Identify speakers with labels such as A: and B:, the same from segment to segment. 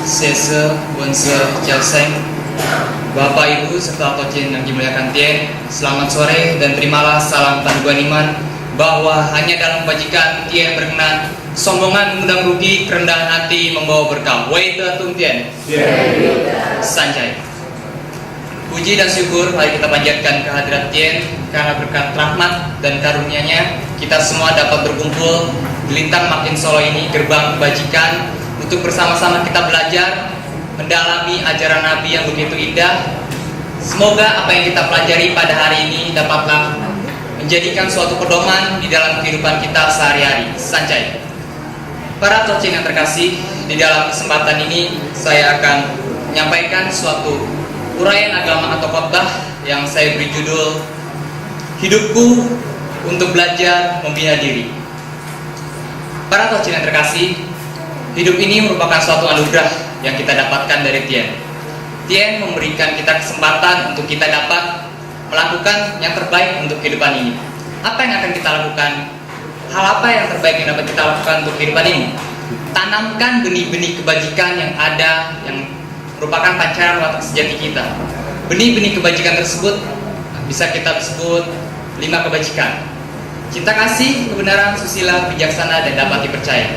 A: Sese, Wense, Jiaoseng, Bapak Ibu serta Tocin yang dimuliakan Tien, selamat sore dan terimalah salam panduan iman bahwa hanya dalam kebajikan Tien berkenan, sombongan mengundang rugi, kerendahan hati membawa berkah. Wei Te Tung Tien, Sanjay. Puji dan syukur mari kita panjatkan kehadirat Tien karena berkat rahmat dan karunia-Nya kita semua dapat berkumpul di Lintang Makin Solo ini, gerbang kebajikan, untuk bersama-sama kita belajar mendalami ajaran Nabi yang begitu indah. Semoga apa yang kita pelajari pada hari ini dapatlah menjadikan suatu pedoman di dalam kehidupan kita sehari-hari. Sanjay. Para Tocin yang terkasih, di dalam kesempatan ini saya akan menyampaikan suatu uraian agama atau khotbah yang saya beri judul Hidupku untuk Belajar Membina Diri. Para Tocin yang terkasih, hidup ini merupakan suatu anugerah yang kita dapatkan dari Tien. Tien memberikan kita kesempatan untuk kita dapat melakukan yang terbaik untuk kehidupan ini. Apa yang akan kita lakukan? Hal apa yang terbaik yang dapat kita lakukan untuk kehidupan ini? Tanamkan benih-benih kebajikan yang ada, yang merupakan pancaran watak sejati kita. Benih-benih kebajikan tersebut bisa kita sebut 5 kebajikan: cinta kasih, kebenaran, susila, bijaksana, dan dapat dipercaya.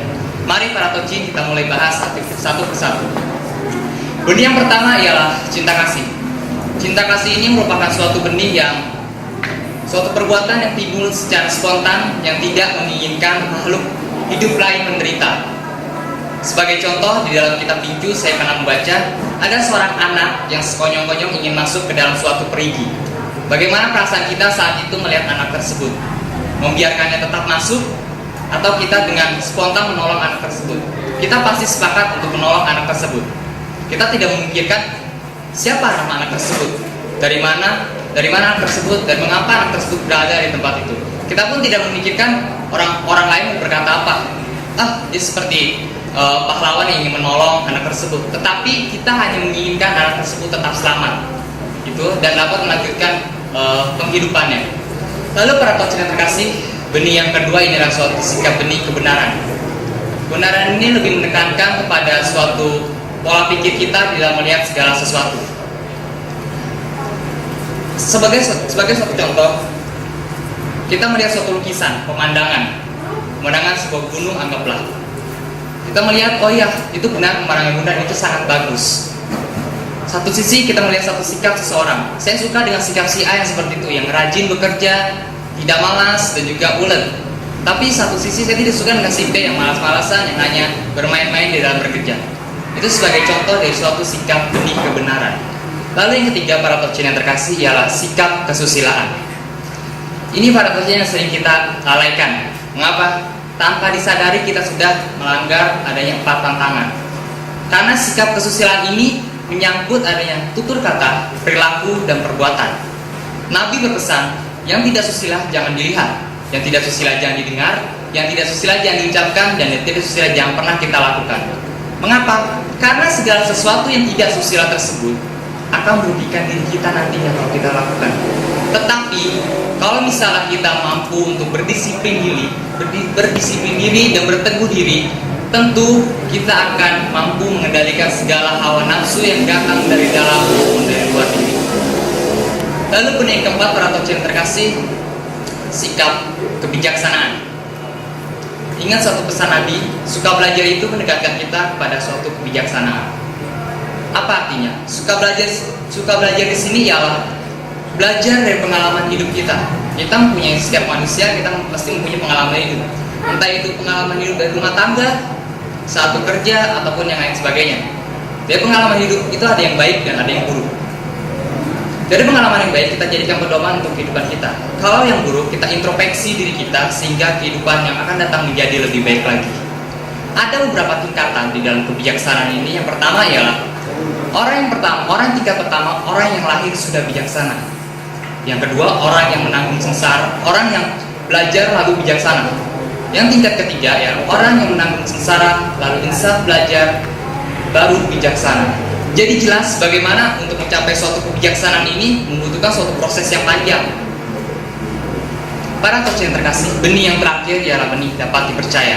A: Mari para Tocin kita mulai bahas satu persatu. Benih yang pertama ialah cinta kasih. Cinta kasih ini merupakan suatu benih suatu perbuatan yang timbul secara spontan yang tidak menginginkan makhluk hidup lain menderita. Sebagai contoh, di dalam kitab Tinju saya pernah membaca ada seorang anak yang sekonyong-konyong ingin masuk ke dalam suatu perigi. Bagaimana perasaan kita saat itu melihat anak tersebut? Membiarkannya tetap masuk atau kita dengan spontan menolong anak tersebut? Kita pasti sepakat untuk menolong anak tersebut. Kita tidak memikirkan siapa nama anak tersebut, dari mana anak tersebut, dan mengapa anak tersebut berada di tempat itu. Kita pun tidak memikirkan orang lain berkata apa. Dia seperti pahlawan yang ingin menolong anak tersebut. Tetapi kita hanya menginginkan anak tersebut tetap selamat, gitu, dan dapat melanjutkan penghidupannya. Lalu para Tocin yang terkasih, benih yang kedua inilah suatu sikap benih kebenaran. Kebenaran ini lebih menekankan kepada suatu pola pikir kita dalam melihat segala sesuatu. Sebagai suatu contoh, kita melihat suatu lukisan, pemandangan sebuah gunung, anggaplah. Kita melihat, oh ya, itu benar, pemandangan gunung itu sangat bagus. Satu sisi kita melihat satu sikap seseorang. Saya suka dengan sikap si A yang seperti itu, yang rajin bekerja, tidak malas, dan juga ulet. Tapi satu sisi saya tidak suka dengan si B yang malas-malasan, yang hanya bermain-main di dalam bekerja. Itu sebagai contoh dari suatu sikap benih kebenaran. Lalu yang ketiga para Tocin yang terkasih ialah sikap kesusilaan. Ini para Tocin yang sering kita lalaikan. Mengapa? Tanpa disadari kita sudah melanggar adanya 4 tantangan. Karena sikap kesusilaan ini menyangkut adanya tutur kata, perilaku, dan perbuatan. Nabi berpesan, yang tidak susila jangan dilihat, yang tidak susila jangan didengar, yang tidak susila jangan diucapkan, dan yang tidak susila jangan pernah kita lakukan. Mengapa? Karena segala sesuatu yang tidak susila tersebut akan merugikan diri kita nantinya kalau kita lakukan. Tetapi kalau misalnya kita mampu untuk berdisiplin diri dan berteguh diri, tentu kita akan mampu mengendalikan segala hawa nafsu yang datang dari dalam maupun dari luar diri. Lalu benih yang keempat para Tocin terkasih, sikap kebijaksanaan. Ingat suatu pesan Nabi, suka belajar itu mendekatkan kita kepada suatu kebijaksanaan. Apa artinya? Suka belajar di sini ialah belajar dari pengalaman hidup kita. Kita mempunyai, setiap manusia kita pasti mempunyai pengalaman hidup. Entah itu pengalaman hidup dari rumah tangga, saat bekerja, ataupun yang lain sebagainya. Dari pengalaman hidup itu ada yang baik dan ada yang buruk. Dari pengalaman yang baik kita jadikan pedoman untuk kehidupan kita. Kalau yang buruk kita introspeksi diri kita sehingga kehidupan yang akan datang menjadi lebih baik lagi. Ada beberapa tingkatan di dalam kebijaksanaan ini. Yang pertama ialah orang tingkat pertama, orang yang lahir sudah bijaksana. Yang kedua, orang yang menanggung sengsara, orang yang belajar lalu bijaksana. Yang tingkat ketiga ya, orang yang menanggung sengsara lalu insaf belajar baru bijaksana. Jadi jelas bagaimana untuk mencapai suatu kebijaksanaan ini membutuhkan suatu proses yang panjang. Para Tocin yang terkasih, benih yang terakhir ialah benih dapat dipercaya.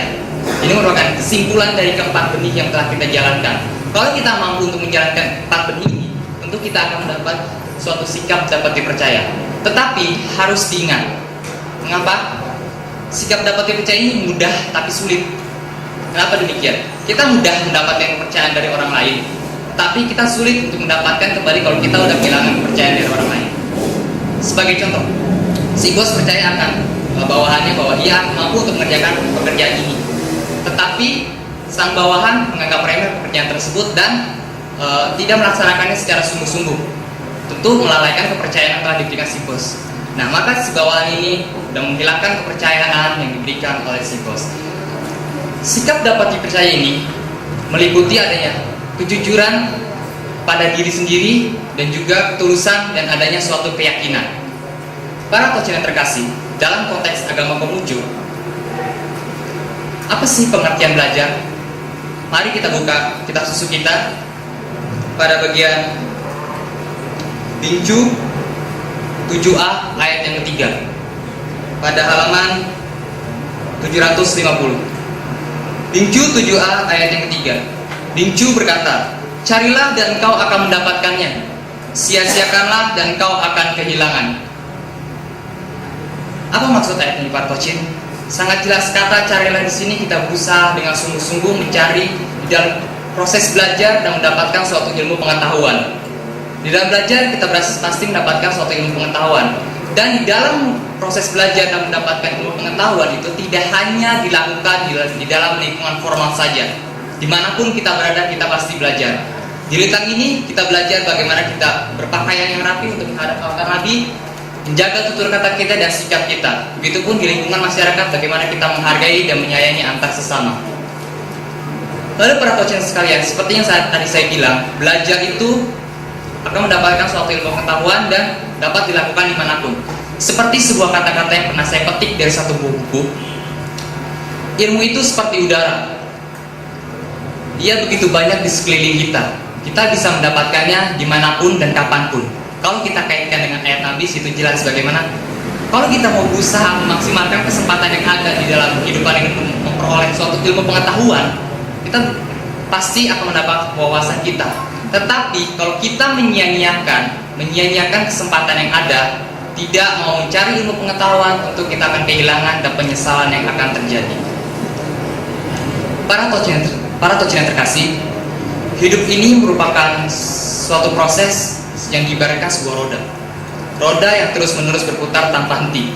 A: Ini merupakan kesimpulan dari keempat benih yang telah kita jalankan. Kalau kita mampu untuk menjalankan 4 benih ini, tentu kita akan mendapat suatu sikap dapat dipercaya. Tetapi harus diingat, mengapa? Sikap dapat dipercaya ini mudah tapi sulit. Kenapa demikian? Kita mudah mendapatkan kepercayaan dari orang lain, tapi kita sulit untuk mendapatkan kembali kalau kita sudah kehilangan kepercayaan dari orang lain. Sebagai contoh, si bos percaya akan bawahannya bahwa ia mampu untuk mengerjakan pekerjaan ini, tetapi sang bawahan menganggap remeh pekerjaan tersebut dan tidak melaksanakannya secara sungguh-sungguh. Tentu melalaikan kepercayaan yang telah diberikan si bos. Nah, maka si bawahan ini sudah menghilangkan kepercayaan yang diberikan oleh si bos. Sikap dapat dipercaya ini meliputi adanya kejujuran pada diri sendiri dan juga ketulusan dan adanya suatu keyakinan. Para coach yang terkasih, dalam konteks agama Konghucu, apa sih pengertian belajar? Mari kita buka kitab susu kita pada bagian Bingcu 7a ayat yang ketiga pada halaman 750. Bingcu 7a ayat yang ketiga. Bingcu berkata, carilah dan engkau akan mendapatkannya, sia-siakanlah dan engkau akan kehilangan. Apa maksud ayat ini, Pak Tocin? Sangat jelas kata carilah di sini kita berusaha dengan sungguh-sungguh mencari di dalam proses belajar dan mendapatkan suatu ilmu pengetahuan. Di dalam belajar kita pasti mendapatkan suatu ilmu pengetahuan. Dan di dalam proses belajar dan mendapatkan ilmu pengetahuan itu tidak hanya dilakukan di dalam lingkungan formal saja. Dimanapun kita berada kita pasti belajar. Di Litang ini kita belajar bagaimana kita berpakaian yang rapi untuk menghadap altar Nabi, menjaga tutur kata kita dan sikap kita. Begitupun di lingkungan masyarakat bagaimana kita menghargai dan menyayangi antar sesama. Lalu para coach sekalian, seperti yang tadi saya bilang, belajar itu akan mendapatkan suatu ilmu pengetahuan dan dapat dilakukan dimanapun. Seperti sebuah kata-kata yang pernah saya petik dari satu buku, ilmu itu seperti udara. Dia begitu banyak di sekeliling kita. Kita bisa mendapatkannya dimanapun dan kapanpun. Kalau kita kaitkan dengan ayat Nabi, situ jelas bagaimana kalau kita mau berusaha memaksimalkan kesempatan yang ada di dalam kehidupan ini memperoleh suatu ilmu pengetahuan, kita pasti akan mendapat wawasan kita. Tetapi kalau kita menyia-nyiakan kesempatan yang ada, tidak mau mencari ilmu pengetahuan, tentu kita akan kehilangan dan penyesalan yang akan terjadi. Para coach yang terkasih, hidup ini merupakan suatu proses yang diibaratkan sebuah roda. Roda yang terus-menerus berputar tanpa henti.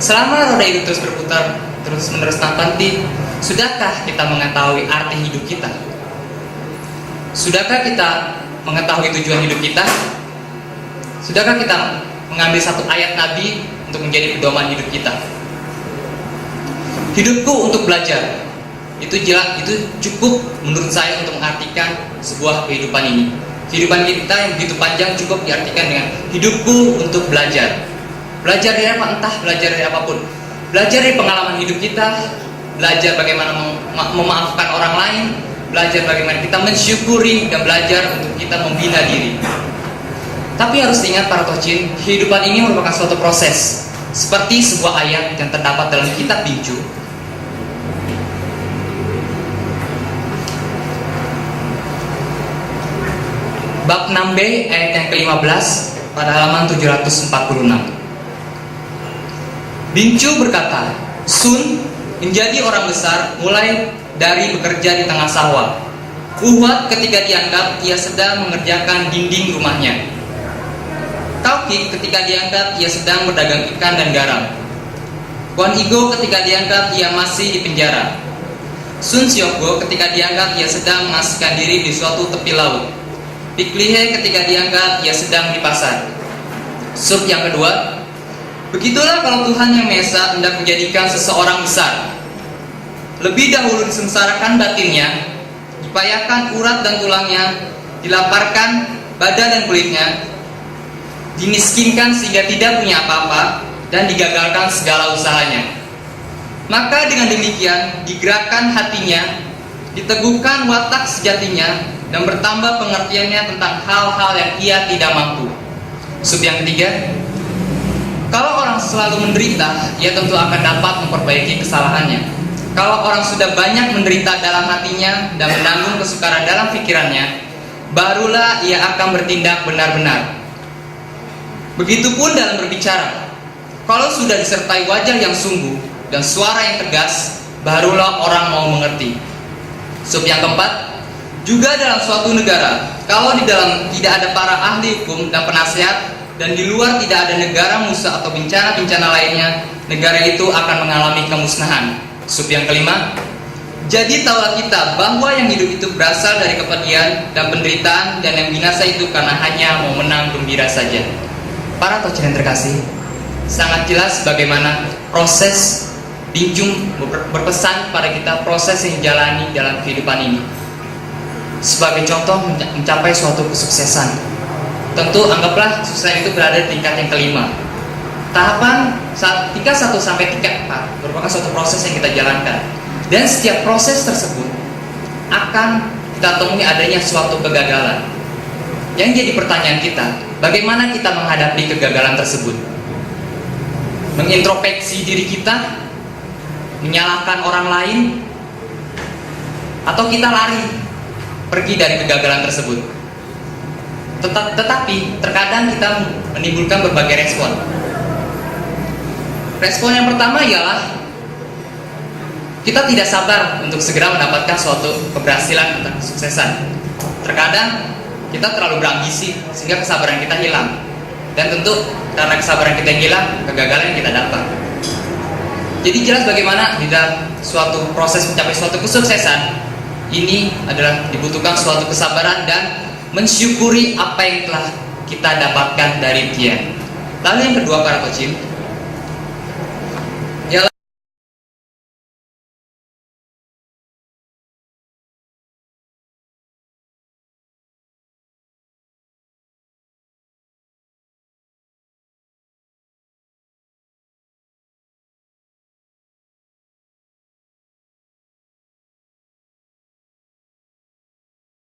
A: Selama roda itu terus berputar terus-menerus tanpa henti, sudahkah kita mengetahui arti hidup kita? Sudahkah kita mengetahui tujuan hidup kita? Sudahkah kita mengambil satu ayat Nabi untuk menjadi pedoman hidup kita? Hidupku untuk belajar. Itu cukup menurut saya untuk mengartikan sebuah kehidupan ini. Kehidupan kita yang begitu panjang cukup diartikan dengan hidupku untuk belajar. Belajar dari apa? Entah belajar dari apapun. Belajar dari pengalaman hidup kita, belajar bagaimana memaafkan orang lain, belajar bagaimana kita mensyukuri, dan belajar untuk kita membina diri. Tapi harus diingat para tocin, kehidupan ini merupakan suatu proses. Seperti sebuah ayat yang terdapat dalam kitab Bingcu. Bab 6b ayat yang ke-15 pada halaman 746. Bingcu berkata, Sun menjadi orang besar mulai dari bekerja di tengah sawah. Uhuat ketika diangkat, ia sedang mengerjakan dinding rumahnya. Taukik ketika diangkat, ia sedang berdagang ikan dan garam. Kuan Igo ketika diangkat, ia masih di penjara. Sun Siokgo ketika diangkat, ia sedang mengasihkan diri di suatu tepi laut. Piklihe ketika diangkat, ia sedang di pasar. Sub yang kedua, begitulah kalau Tuhan Yang Maha Esa hendak menjadikan seseorang besar. Lebih dahulu disengsarakan batinnya, dipayakan urat dan tulangnya, dilaparkan badan dan kulitnya, dimiskinkan sehingga tidak punya apa-apa, dan digagalkan segala usahanya. Maka dengan demikian digerakkan hatinya, diteguhkan watak sejatinya, dan bertambah pengertiannya tentang hal-hal yang ia tidak mampu. Sub yang ketiga, kalau orang selalu menderita, ia tentu akan dapat memperbaiki kesalahannya. Kalau orang sudah banyak menderita dalam hatinya dan menanggung kesukaran dalam pikirannya, barulah ia akan bertindak benar-benar. Begitupun dalam berbicara. Kalau sudah disertai wajah yang sungguh dan suara yang tegas, barulah orang mau mengerti. Sub yang keempat, juga dalam suatu negara, kalau di dalam tidak ada para ahli hukum dan penasehat, dan di luar tidak ada negara musuh atau bencana-bencana lainnya, negara itu akan mengalami kemusnahan. Sub yang kelima, jadi tahulah kita bahwa yang hidup itu berasal dari kepedihan dan penderitaan, dan yang binasa itu karena hanya mau menang gembira saja. Para tocin yang terkasih, sangat jelas bagaimana proses Dingjung berpesan pada kita proses yang dijalani dalam kehidupan ini. Sebagai contoh mencapai suatu kesuksesan, tentu anggaplah kesuksesan itu berada di tingkat yang kelima. Tahapan tingkat 1 sampai tingkat 4 merupakan suatu proses yang kita jalankan. Dan setiap proses tersebut akan kita temui adanya suatu kegagalan. Yang jadi pertanyaan kita, bagaimana kita menghadapi kegagalan tersebut? Mengintrospeksi diri kita, menyalahkan orang lain, atau kita lari pergi dari kegagalan tersebut? Tetapi terkadang kita menimbulkan berbagai respon. Respon yang pertama ialah kita tidak sabar untuk segera mendapatkan suatu keberhasilan atau kesuksesan. Terkadang kita terlalu berambisi sehingga kesabaran kita hilang. Dan tentu karena kesabaran kita hilang, kegagalan yang kita dapat. Jadi jelas bagaimana di dalam suatu proses mencapai suatu kesuksesan ini adalah dibutuhkan suatu kesabaran dan mensyukuri apa yang telah kita dapatkan dari dia. Lalu yang kedua, para coaching,